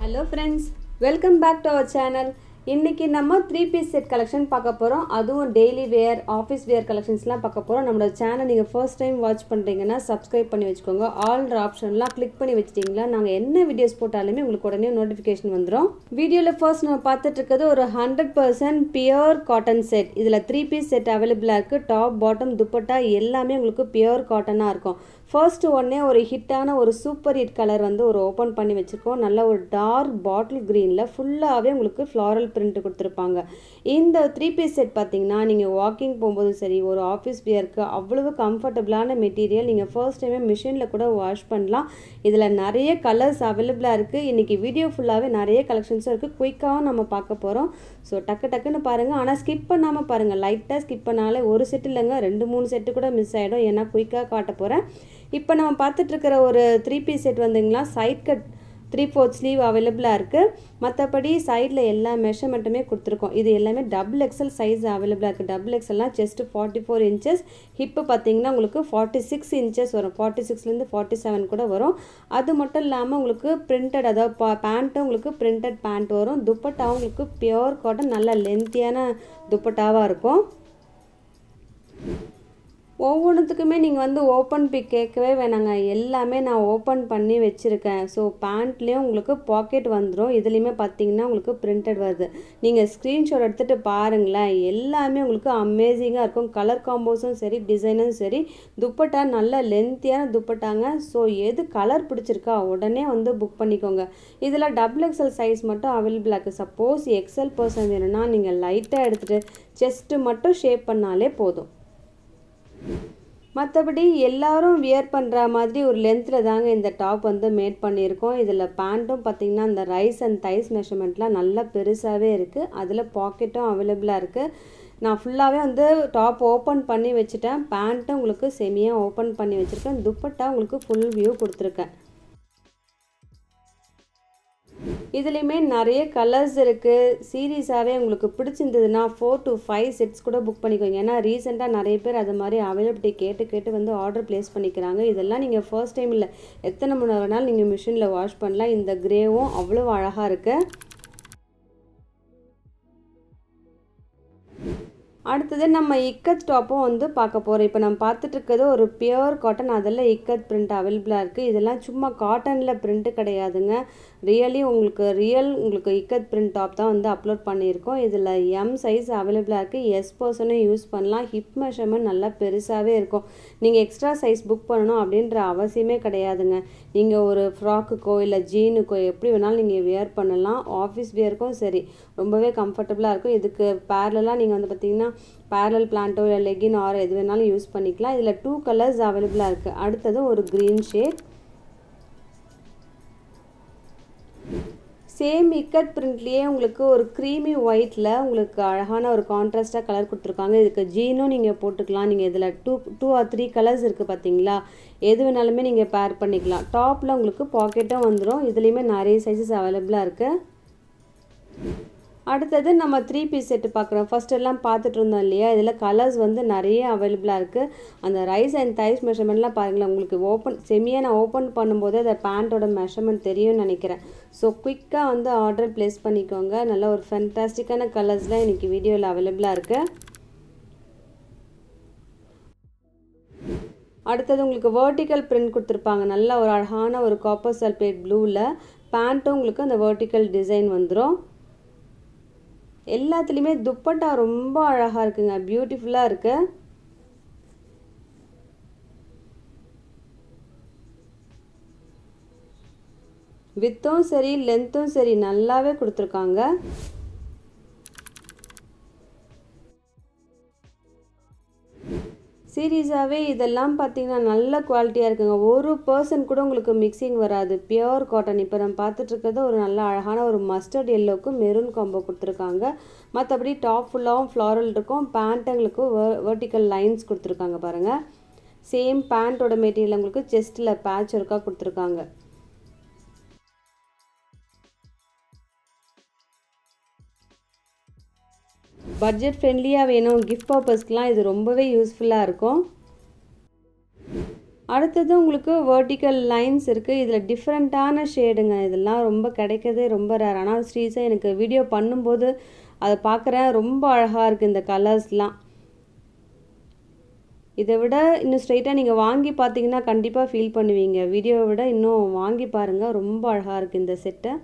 Hello friends, welcome back to our channel. இன்னைக்கு நம்ம 3 piece set collection பார்க்க போறோம். அதுவும் daily wear, office wear collectionsலாம் பார்க்க போறோம். நம்ம சேனல் நீங்க first time watch பண்றீங்கன்னா subscribe பண்ணி வெச்சுக்கோங்க. all ஆப்ஷன்லாம் click பண்ணி வெச்சிட்டீங்களா நாங்க என்ன வீடியோஸ் போட்டாலுமே உங்களுக்கு உடனே notification வந்துரும். வீடியோல first நம்ம பார்த்துட்டு இருக்கிறது ஒரு 100% pure cotton set. இதுல 3 piece set available இருக்கு. top, bottom, துப்பட்டா எல்லாமே உங்களுக்கு pure cotton-ஆ இருக்கும். ஃபர்ஸ்ட் ஒன்னே ஒரு ஹிட்டான ஒரு சூப்பர் ஹிட் கலர் வந்து ஒரு ஓப்பன் பண்ணி வச்சுருக்கோம். நல்ல ஒரு டார்க் பாட்டில் க்ரீனில் ஃபுல்லாகவே உங்களுக்கு ஃப்ளாரல் பிரிண்ட் கொடுத்துருப்பாங்க. இந்த 3 பீஸ் செட் பார்த்தீங்கன்னா நீங்கள் வாக்கிங் போகும்போது சரி, ஒரு ஆஃபீஸ் வியருக்கு அவ்வளவு கம்ஃபர்டபுளான மெட்டீரியல். நீங்கள் ஃபர்ஸ்ட் டைமே மிஷினில் கூட வாஷ் பண்ணலாம். இதில் நிறைய கலர்ஸ் அவைலபிளாக இருக்குது. இன்றைக்கி வீடியோ ஃபுல்லாகவே நிறைய கலெக்ஷன்ஸும் இருக்குது. குயிக்காகவும் நம்ம பார்க்க போகிறோம். ஸோ டக்குன்னு பாருங்கள். ஆனால் ஸ்கிப் பண்ணாமல் பாருங்கள். லைட்டாக ஸ்கிப் பண்ணாலே ஒரு செட்டு இல்லைங்க 2-3 செட்டு கூட மிஸ் ஆகிடும். ஏன்னா குயிக்காக காட்ட போகிறேன். இப்போ நம்ம பார்த்துட்டு இருக்கிற ஒரு 3 பீஸ் செட் வந்துங்களா சைட் கட் 3/4 ஸ்லீவ் அவைலபிளாக இருக்குது. மற்றபடி சைடில் எல்லா மெஷர்மெண்ட்டுமே கொடுத்துருக்கோம். இது எல்லாமே XXL சைஸ் அவைலபிளாக இருக்குது. XXLனால் செஸ்ட் 44 இன்ச்சஸ், ஹிப்பு பார்த்தீங்கன்னா உங்களுக்கு 46 இன்ச்சஸ் வரும். 46லேருந்து 47 கூட வரும். அது மட்டும் இல்லாமல் உங்களுக்கு பிரிண்டட், அதாவது பேண்ட்டும் உங்களுக்கு பிரிண்டட் பேண்ட் வரும். துப்பட்டாவும் உங்களுக்கு பியோர் காட்டன் நல்ல லென்த்தியான துப்பட்டாவாக இருக்கும். ஒவ்வொன்றுத்துக்குமே நீங்கள் வந்து ஓப்பன் பிக் கேட்கவே வேணாங்க. எல்லாமே நான் ஓப்பன் பண்ணி வச்சுருக்கேன். ஸோ பேண்ட்லேயும் உங்களுக்கு பாக்கெட் வந்துடும். இதுலேயுமே பார்த்தீங்கன்னா உங்களுக்கு பிரிண்டட் வருது. நீங்கள் ஸ்க்ரீன்ஷாட் எடுத்துகிட்டு பாருங்களேன். எல்லாமே உங்களுக்கு அமேசிங்காக இருக்கும். கலர் காம்போஸும் சரி, டிசைனும் சரி. துப்பட்டா நல்ல லென்த்தியான துப்பட்டாங்க. ஸோ எது கலர் பிடிச்சிருக்கா உடனே வந்து புக் பண்ணிக்கோங்க. இதில் XXL சைஸ் மட்டும் அவைலபிளாக இருக்குது. சப்போஸ் XL பர்சன் வேணும்னா நீங்கள் லைட்டாக எடுத்துகிட்டு செஸ்ட்டு மட்டும் ஷேப் பண்ணாலே போதும். மற்றபடி எல்லாரும் வியர் பண்ணுற மாதிரி ஒரு லென்த்தில் தாங்க இந்த டாப் வந்து மேட் பண்ணியிருக்கோம். இதில் பேண்ட்டும் பார்த்திங்கன்னா இந்த ரைஸ் அண்ட் தைஸ் மெஷர்மெண்ட்லாம் நல்லா பெருசாகவே இருக்குது. அதில் பாக்கெட்டும் அவைலபிளாக இருக்குது. நான் ஃபுல்லாகவே வந்து டாப் ஓப்பன் பண்ணி வச்சுட்டேன். பேண்ட்டும் உங்களுக்கு செமியாக ஓப்பன் பண்ணி வச்சுருக்கேன். துப்பட்டா உங்களுக்கு ஃபுல் வியூ கொடுத்துருக்கேன். இதுலேயுமே நிறைய கலர்ஸ் இருக்குது. சீரீஸாகவே உங்களுக்கு பிடிச்சிருந்ததுன்னா 4 to 5 செட்ஸ் கூட புக் பண்ணிக்கோங்க. ஏன்னா ரீசெண்டாக நிறைய பேர் அது மாதிரி அவைலபிலிட்டி கேட்டு வந்து ஆர்டர் ப்ளேஸ் பண்ணிக்கிறாங்க. இதெல்லாம் நீங்கள் ஃபர்ஸ்ட் டைம் இல்லை, எத்தனை மணி நேரம் வேணாலும் நீங்கள் மிஷினில் வாஷ் பண்ணலாம். இந்த கிரேவும் அவ்வளோ அழகாக இருக்குது. அடுத்தது நம்ம இக்கத் டாப்பும் வந்து பார்க்க போகிறோம். இப்போ நம்ம பார்த்துட்டு இருக்கிறது ஒரு பியோர் காட்டன், அதில் இக்கத் பிரிண்ட் அவைலபிளாக இருக்குது. இதெல்லாம் சும்மா காட்டனில் பிரிண்ட்டு கிடையாதுங்க. உங்களுக்கு இக்கத் பிரிண்ட் டாப் தான் வந்து அப்லோட் பண்ணியிருக்கோம். இதில் M சைஸ் அவைலபிளாக இருக்குது. S பர்சனும் யூஸ் பண்ணலாம். ஹிப் மெஷர்மெண்ட் நல்லா பெருசாகவே இருக்கும். நீங்கள் எக்ஸ்ட்ரா சைஸ் புக் பண்ணணும் அப்படின்ற அவசியமே கிடையாதுங்க. நீங்கள் ஒரு ஃப்ராக்குக்கோ இல்லை ஜீனுக்கோ எப்படி வேணாலும் நீங்கள் வியர் பண்ணலாம். ஆஃபீஸ் வியருக்கும் சரி ரொம்பவே கம்ஃபர்டபுளாக இருக்கும். இதுக்கு பேரலாக நீங்கள் வந்து பார்த்திங்கன்னா பேரல் பிளான்ட்டோ இல்லை லெகின் ஆர் எது வேணாலும் யூஸ் பண்ணிக்கலாம். இதில் 2 கலர்ஸ் அவைலபிளாக இருக்குது. அடுத்தது ஒரு க்ரீன் ஷேட், சேம் இக்கட் பிரிண்ட்லேயே உங்களுக்கு ஒரு க்ரீமி ஒயிட்டில் உங்களுக்கு அழகான ஒரு கான்ட்ராஸ்டாக கலர் கொடுத்துருக்காங்க. இதுக்கு ஜீனும் நீங்கள் போட்டுக்கலாம். நீங்கள் இதில் 2 or 3 கலர்ஸ் இருக்குது பார்த்தீங்களா, எது வேணாலுமே நீங்கள் பேர் பண்ணிக்கலாம். டாப்பில் உங்களுக்கு பாக்கெட்டும் வந்துடும். இதுலேயுமே நிறைய சைஸஸ் அவைலபிளாக இருக்குது. அடுத்தது நம்ம 3 பீஸ் செட்டு பார்க்குறோம். ஃபர்ஸ்ட் எல்லாம் பார்த்துட்டு இருந்தோம் இல்லையா, இதில் கலர்ஸ் வந்து நிறைய அவைலபிளாக இருக்குது. அந்த ரைஸ் அண்ட் தைஸ் மெஷர்மெண்ட்லாம் பாருங்களேன். உங்களுக்கு செமியாக நான் ஓப்பன் பண்ணும்போது அந்த பேண்ட்டோட மெஷர்மெண்ட் தெரியும்னு நினைக்கிறேன். ஸோ குயிக்காக வந்து ஆர்டர் ப்ளேஸ் பண்ணிக்கோங்க. நல்ல ஒரு ஃபென்டாஸ்டிக்கான கலர்ஸ்லாம் இன்றைக்கி வீடியோவில் அவைலபிளாக இருக்குது. அடுத்தது உங்களுக்கு வெர்டிக்கல் பிரிண்ட் கொடுத்துருப்பாங்க. நல்ல ஒரு அழகான ஒரு காப்பர் சல்பேட் ப்ளூவில் பேண்ட்டும் உங்களுக்கு அந்த வெர்டிக்கல் டிசைன் வந்துடும். எல்லாத்துலேயுமே துப்பட்டா ரொம்ப அழகாக இருக்குங்க. பியூட்டிஃபுல்லாக இருக்குது. வித்தும் சரி லென்த்தும் சரி நல்லாவே கொடுத்துருக்காங்க. சீரியஸாகவே இதெல்லாம் பார்த்தீங்கன்னா நல்ல குவாலிட்டியாக இருக்குங்க. ஒரு பர்சன் கூட உங்களுக்கு மிக்சிங் வராது. Pure cotton. இப்போ நம்ம பார்த்துட்ருக்கிறது ஒரு நல்ல அழகான ஒரு மஸ்டர்ட் எல்லோவுக்கும் மெரூன் காம்போ கொடுத்துருக்காங்க. மற்றபடி டாப் ஃபுல்லாகவும் ஃப்ளாரல் இருக்கும். பேண்ட்டுங்களுக்கு வெர்டிக்கல் லைன்ஸ் கொடுத்துருக்காங்க பாருங்கள். சேம் பேண்ட்டோட மெட்டீரியல் உங்களுக்கு செஸ்ட்டில் பேட்ச் ஒர்க்காக கொடுத்துருக்காங்க. பட்ஜெட் ஃப்ரெண்ட்லியாக வேணும், கிஃப்ட் பர்பஸ்க்கெலாம் இது ரொம்பவே யூஸ்ஃபுல்லாக இருக்கும். அடுத்தது உங்களுக்கு வெர்டிக்கல் லைன்ஸ் இருக்குது. இதில் டிஃப்ரெண்ட்டான ஷேடுங்க. இதெல்லாம் ரொம்ப கிடைக்கிறதே ரொம்ப ரேர். ஆனால் ஸ்ரீஸை எனக்கு வீடியோ பண்ணும்போது அதை பார்க்குறேன், ரொம்ப அழகாக இருக்குது இந்த கலர்ஸ்லாம். இதை விட இன்னும் ஸ்ட்ரைட்டாக நீங்கள் வாங்கி பார்த்தீங்கன்னா கண்டிப்பாக ஃபீல் பண்ணுவீங்க. வீடியோவை விட இன்னும் வாங்கி பாருங்கள், ரொம்ப அழகாக இருக்குது இந்த செட்டை.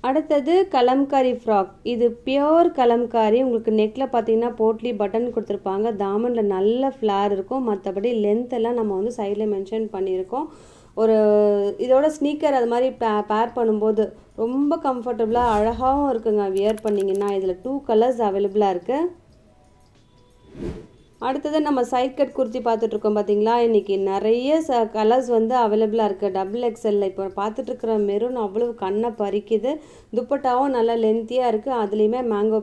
அடுத்தது கலம்காரி ஃப்ராக். இது பியோர் கலம்காரி. உங்களுக்கு நெக்கில் பார்த்தீங்கன்னா போட்லி பட்டன் கொடுத்துருப்பாங்க. தாமனில் நல்ல ஃப்ளார் இருக்கும். மற்றபடி லென்த் எல்லாம் நம்ம வந்து சைடில் மென்ஷன் பண்ணியிருக்கோம். ஒரு இதோட ஸ்னீக்கர் அது மாதிரி பேர் பண்ணும்போது ரொம்ப கம்ஃபர்டபுளாக அழகாகவும் இருக்குங்க வியர் பண்ணிங்கன்னா. இதில் 2 கலர்ஸ் அவைலபிளாக இருக்குது. அடுத்தது நம்ம சைட் கட் குர்த்தி பார்த்துட்ருக்கோம் பார்த்தீங்களா. இன்றைக்கி நிறைய கலர்ஸ் வந்து அவைலபிளாக இருக்குது. XXL இப்போ பார்த்துட்ருக்குற மெரூன் அவ்வளோ கண்ணை பறிக்குது. துப்பட்டாவும் நல்லா லென்த்தியாக இருக்குது. அதுலேயுமே மேங்கோ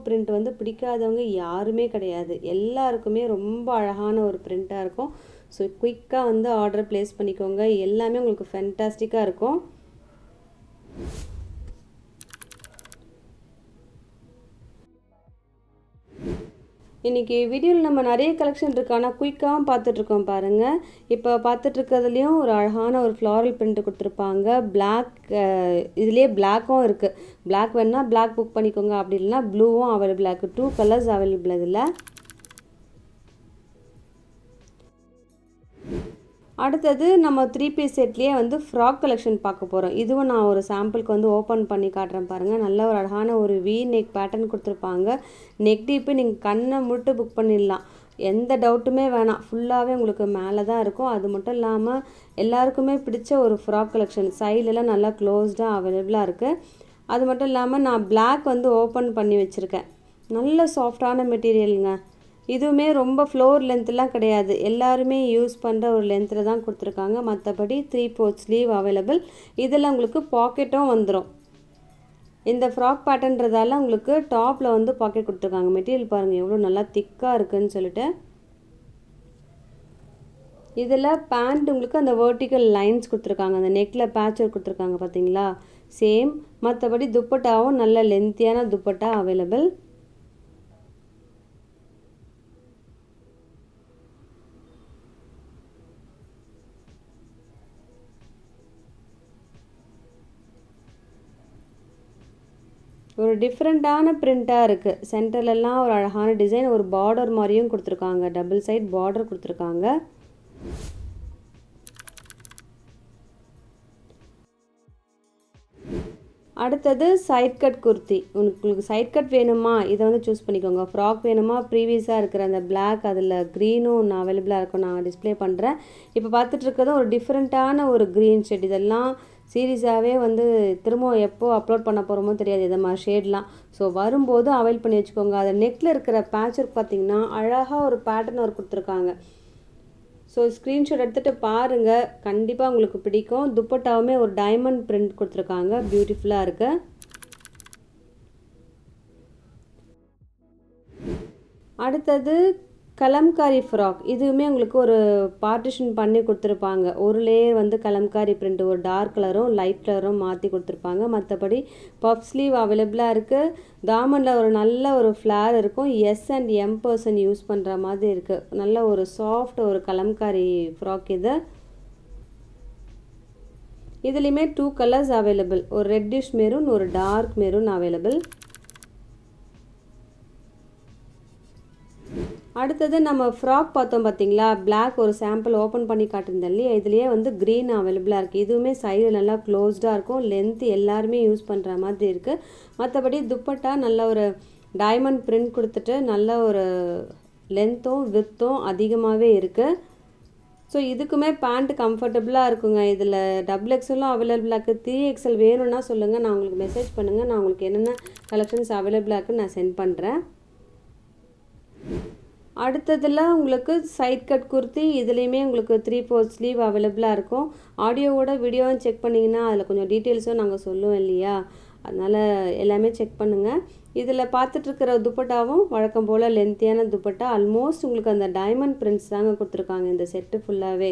பிரிண்ட் வந்து பிடிக்காதவங்க யாருமே கிடையாது. எல்லாருக்குமே ரொம்ப அழகான ஒரு பிரிண்ட்டாக இருக்கும். ஸோ குயிக்காக வந்து ஆர்டர் ப்ளேஸ் பண்ணிக்கோங்க. எல்லாமே உங்களுக்கு ஃபென்டாஸ்டிக்காக இருக்கும். இன்றைக்கி வீடியோவில் நம்ம நிறைய கலெக்ஷன் இருக்குது, ஆனால் குயிக்காகவும் பார்த்துட்ருக்கோம் பாருங்கள். இப்போ பார்த்துட்ருக்கிறதுலையும் ஒரு அழகான ஒரு ஃப்ளாரல் பிரிண்ட் கொடுத்துருப்பாங்க. பிளாக் இதுலேயே பிளாக்கும் இருக்குது. பிளாக் வேணுன்னா பிளாக் புக் பண்ணிக்கோங்க, அப்படி இல்லைனா ப்ளூவும் அவைலபிளாக இருக்குது. 2 கலர்ஸ் அவைலபிள் இதில். அடுத்தது நம்ம 3 பீஸ் செட்லேயே வந்து ஃப்ராக் கலெக்ஷன் பார்க்க போகிறோம். இதுவும் நான் ஒரு சாம்பிளுக்கு வந்து ஓப்பன் பண்ணி காட்டுறேன் பாருங்கள். நல்ல ஒரு அழகான ஒரு வி நெக் பேட்டர்ன் கொடுத்துருப்பாங்க. நெக் டீப்பு நீங்கள் கண்ணை முட்டு புக் பண்ணிடலாம், எந்த டவுட்டுமே வேணாம். ஃபுல்லாகவே உங்களுக்கு மேலே தான் இருக்கும். அது மட்டும் இல்லாமல் எல்லாருக்குமே பிடிச்ச ஒரு ஃப்ராக் கலெக்ஷன். சைட்லலாம் நல்லா க்ளோஸ்டாக அவைலபிளாக இருக்குது. அது மட்டும் இல்லாமல் நான் பிளாக் வந்து ஓப்பன் பண்ணி வச்சுருக்கேன். நல்ல சாஃப்டான மெட்டீரியலுங்க. இதுவுமே ரொம்ப ஃப்ளோர் லென்த்லாம் கிடையாது, எல்லாருமே யூஸ் பண்ணுற ஒரு லென்த்தில் தான் கொடுத்துருக்காங்க. மற்றபடி 3/4 ஸ்லீவ் அவைலபிள். இதில் உங்களுக்கு பாக்கெட்டும் வந்துடும். இந்த ஃப்ராக் பேட்டர்ன்றதால உங்களுக்கு டாப்பில் வந்து பாக்கெட் கொடுத்துருக்காங்க. மெட்டீரியல் பாருங்கள் எவ்வளோ நல்லா திக்காக இருக்குதுன்னு சொல்லிட்டு. இதில் பேண்ட் உங்களுக்கு அந்த வெர்டிக்கல் லைன்ஸ் கொடுத்துருக்காங்க. அந்த நெக்கில் பேட்ச் கொடுத்துருக்காங்க பார்த்தீங்களா, சேம். மற்றபடி துப்பட்டாவும் நல்ல லென்த்தியான துப்பட்டா அவைலபிள். ஒரு டிஃப்ரெண்ட்டான பிரிண்ட்டாக இருக்குது. சென்டர்லலாம் ஒரு அழகான டிசைன், ஒரு பார்டர் மாதிரியும் கொடுத்துருக்காங்க. டபுள் சைட் பார்டர் கொடுத்துருக்காங்க. அடுத்தது சைட் கட் குர்த்தி. உங்களுக்கு சைட் கட் வேணுமா இதை வந்து சூஸ் பண்ணிக்கோங்க. ஃப்ராக் வேணுமா ப்ரீவியஸாக இருக்கிற அந்த பிளாக் அதில் க்ரீனும் ஒன்று அவைலபிளாக இருக்கும், நான் டிஸ்பிளே பண்ணுறேன். இப்போ பார்த்துட்ருக்கதும் ஒரு டிஃப்ரெண்ட்டான ஒரு க்ரீன் ஷேட். இதெல்லாம் சீரியஸாகவே வந்து திரும்ப எப்போ அப்லோட் பண்ண போகிறோமோ தெரியாது இதை மாதிரி ஷேட்லாம். ஸோ வரும்போது அவைல் பண்ணி வச்சுக்கோங்க. அது நெக்கில் இருக்கிற பேட்ச் பார்த்திங்கன்னா அழகாக ஒரு பேட்டர்ன் ஒர்க் கொடுத்துருக்காங்க. ஸோ ஸ்க்ரீன்ஷாட் எடுத்துகிட்டு பாருங்கள், கண்டிப்பாக உங்களுக்கு பிடிக்கும். துப்பட்டாவுமே ஒரு டைமண்ட் பிரிண்ட் கொடுத்துருக்காங்க, பியூட்டிஃபுல்லாக இருக்குது. அடுத்தது கலம்காரி ஃப்ராக். இதுவுமே உங்களுக்கு ஒரு பார்ட்டிஷன் பண்ணி கொடுத்துருப்பாங்க. ஒரு லேயர் வந்து கலம்காரி பிரிண்ட், ஒரு டார்க் கலரும் லைட் கலரும் மாற்றி கொடுத்துருப்பாங்க. மற்றபடி பஃப் ஸ்லீவ் அவைலபிளாக இருக்குது. தாமனில் ஒரு நல்ல ஒரு ஃப்ளார் இருக்கும். S and M person use பண்ணுற மாதிரி இருக்குது. நல்ல ஒரு சாஃப்ட் ஒரு கலம்காரி ஃப்ராக் இது. இதுலேயுமே 2 கலர்ஸ் அவைலபிள். ஒரு ரெட்டிஷ் மெரூன், ஒரு டார்க் மெரூன் அவைலபிள். அடுத்தது நம்ம ஃப்ராக் பார்த்தோம் பார்த்தீங்களா, பிளாக் ஒரு சாம்பிள் ஓப்பன் பண்ணி காட்டியிருந்தேன் இல்லையா, இதுலேயே வந்து க்ரீன் அவைலபிளாக இருக்குது. இதுவுமே சைடு நல்லா க்ளோஸ்டாக இருக்கும். லென்த்து எல்லாருமே யூஸ் பண்ணுற மாதிரி இருக்குது. மற்றபடி துப்பட்டா நல்ல ஒரு டைமண்ட் பிரிண்ட் கொடுத்துட்டு நல்ல ஒரு லென்த்தும் வித்தும் அதிகமாகவே இருக்குது. ஸோ இதுக்குமே பேண்ட் கம்ஃபர்டபுளாக இருக்குங்க. இதில் XXL அவைலபிளாக இருக்குது. 3XL வேணும்னா சொல்லுங்கள், நான் உங்களுக்கு மெசேஜ் பண்ணுங்கள். நான் உங்களுக்கு என்னென்ன கலெக்ஷன்ஸ் அவைலபிளாக இருக்குன்னு நான் சென்ட் பண்ணுறேன். அடுத்ததில் உங்களுக்கு சைட் கட் குர்த்தி. இதுலேயுமே உங்களுக்கு 3/4 ஸ்லீவ் அவைலபிளாக இருக்கும். ஆடியோவோட வீடியோவும் செக் பண்ணிங்கன்னா அதில் கொஞ்சம் டீட்டெயில்ஸும் நாங்கள் சொல்லுவோம் இல்லையா, அதனால் எல்லாமே செக் பண்ணுங்கள். இதில் பார்த்துட்ருக்கிற துப்பட்டாவும் வழக்கம் போல் லென்த்தியான துப்பட்டா. ஆல்மோஸ்ட் உங்களுக்கு அந்த டைமண்ட் பிரிண்ட்ஸ் தாங்க கொடுத்துருக்காங்க இந்த செட்டு ஃபுல்லாகவே.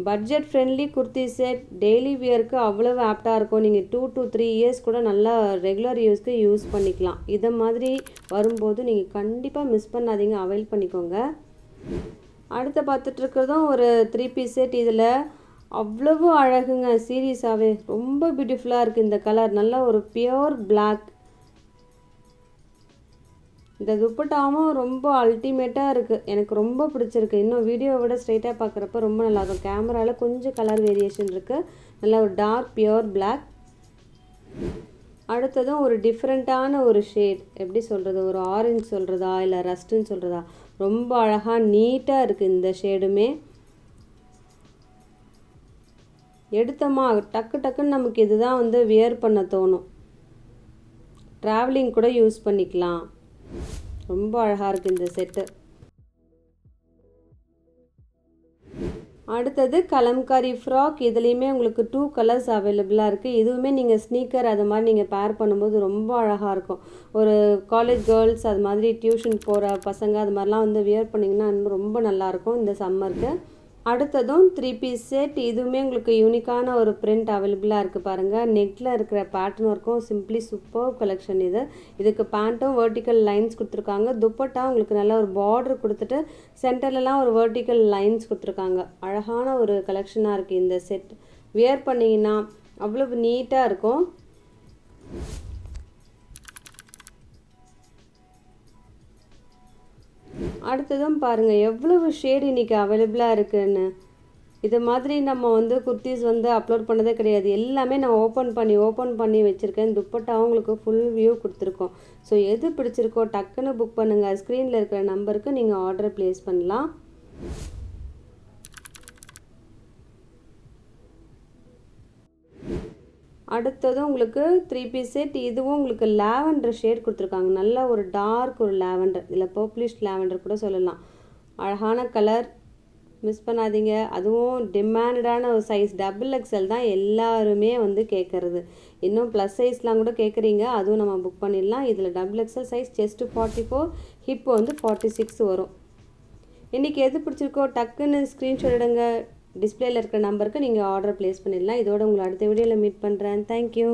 Budget friendly kurti set daily வியருக்கு அவ்வளவு ஆப்டாக இருக்கும். நீங்கள் 2 to 3 இயர்ஸ் கூட நல்லா ரெகுலர் யூஸ்க்கு யூஸ் பண்ணிக்கலாம். இதை மாதிரி வரும்போது நீங்கள் கண்டிப்பாக மிஸ் பண்ணாதீங்க, அவைல் பண்ணிக்கோங்க. அடுத்து பார்த்துட்ருக்கிறதும் ஒரு 3 பீஸ் செட். இதில் அவ்வளவு அழகுங்க, சீரியஸாகவே ரொம்ப பியூட்டிஃபுல்லாக இருக்குது இந்த கலர். நல்ல ஒரு பியோர் பிளாக். இந்த துப்பட்டாவும் ரொம்ப அல்டிமேட்டாக இருக்குது, எனக்கு ரொம்ப பிடிச்சிருக்கு. இன்னும் வீடியோவை விட ஸ்ட்ரைட்டாக பார்க்குறப்ப ரொம்ப நல்லாயிருக்கும். கேமராவில் கொஞ்சம் கலர் வேரியேஷன் இருக்குது. நல்லா ஒரு டார்க் பியோர் பிளாக். அடுத்ததும் ஒரு டிஃப்ரெண்ட்டான ஒரு ஷேட், எப்படி சொல்கிறது, ஒரு ஆரஞ்சு சொல்கிறதா இல்லை ரஸ்ட்டுன்னு சொல்கிறதா, ரொம்ப அழகாக நீட்டாக இருக்குது இந்த ஷேடுமே. எடுத்தோமா டக்கு டக்குன்னு நமக்கு இதுதான் வந்து வியர் பண்ண தோணும். ட்ராவலிங் கூட யூஸ் பண்ணிக்கலாம். ரொம்ப அழகாக இருக்குது இந்த செட்டு. அடுத்தது கலம்காரி ஃப்ராக். இதுலேயுமே உங்களுக்கு 2 கலர்ஸ் அவைலபிளாக இருக்குது. இதுவுமே நீங்கள் ஸ்னீக்கர் அது மாதிரி நீங்கள் பேர் பண்ணும்போது ரொம்ப அழகாக இருக்கும். ஒரு காலேஜ் கேர்ள்ஸ் அது மாதிரி டியூஷன் போகிற பசங்க அது மாதிரிலாம் வந்து வியர் பண்ணிங்கன்னா இன்னும் ரொம்ப நல்லாயிருக்கும் இந்த சம்மருக்கு. அடுத்ததும் 3 பீஸ் செட். இதுவுமே உங்களுக்கு யூனிக்கான ஒரு பிரிண்ட் அவைலபிளாக இருக்குது பாருங்கள். நெக்கில் இருக்கிற பேட்டர்ன் ஒர்க்கும் சிம்பிளி சூப்பர் கலெக்ஷன் இது. இதுக்கு பேண்ட்டும் வெர்டிக்கல் லைன்ஸ் கொடுத்துருக்காங்க. துப்பட்டா உங்களுக்கு நல்ல ஒரு பார்டர் கொடுத்துட்டு சென்டர்லலாம் ஒரு வெர்டிக்கல் லைன்ஸ் கொடுத்துருக்காங்க. அழகான ஒரு கலெக்ஷனாக இருக்குது இந்த செட். வியர் பண்ணிங்கன்னா அவ்வளவு நீட்டாக இருக்கும். அடுத்ததும் பாருங்கள் எவ்வளவு ஷேடு இன்றைக்கி அவைலபிளாக இருக்குதுன்னு. இது மாதிரி நம்ம வந்து குர்த்திஸ் வந்து அப்லோட் பண்ணதே கிடையாது. எல்லாமே நான் ஓப்பன் பண்ணி வச்சுருக்கேன். துப்பட்டா உங்களுக்கு ஃபுல் வியூ கொடுத்துருக்கோம். ஸோ எது பிடிச்சிருக்கோ டக்குன்னு புக் பண்ணுங்கள். ஸ்க்ரீனில் இருக்கிற நம்பருக்கு நீங்கள் ஆர்டர் ப்ளேஸ் பண்ணலாம். அடுத்ததும் உங்களுக்கு 3 பீஸ் செட். இதுவும் உங்களுக்கு லாவெண்டர் ஷேட் கொடுத்துருக்காங்க. நல்ல ஒரு டார்க் ஒரு லாவெண்டர், இல்லை பர்ப்ளிஷ் லாவெண்டர் கூட சொல்லலாம். அழகான கலர், மிஸ் பண்ணாதீங்க. அதுவும் டிமாண்டடான ஒரு சைஸ் XXL தான் எல்லாருமே வந்து கேட்குறது. இன்னும் ப்ளஸ் சைஸ்லாம் கூட கேட்குறீங்க, அதுவும் நம்ம புக் பண்ணிடலாம். இதில் XXL சைஸ் செஸ்ட்டு 44, ஹிப்பு வந்து 46 வரும். இன்றைக்கி எது பிடிச்சிருக்கோ டக்குன்னு ஸ்க்ரீன்ஷாட் எடுங்க. டிஸ்பிளேல இருக்கிற நம்பருக்கு நீங்கள் ஆர்டர் ப்ளேஸ் பண்ணிடலாம். இதோட உங்களை அடுத்த வீடியோவில் மீட் பண்ணுறேன். தேங்க்யூ.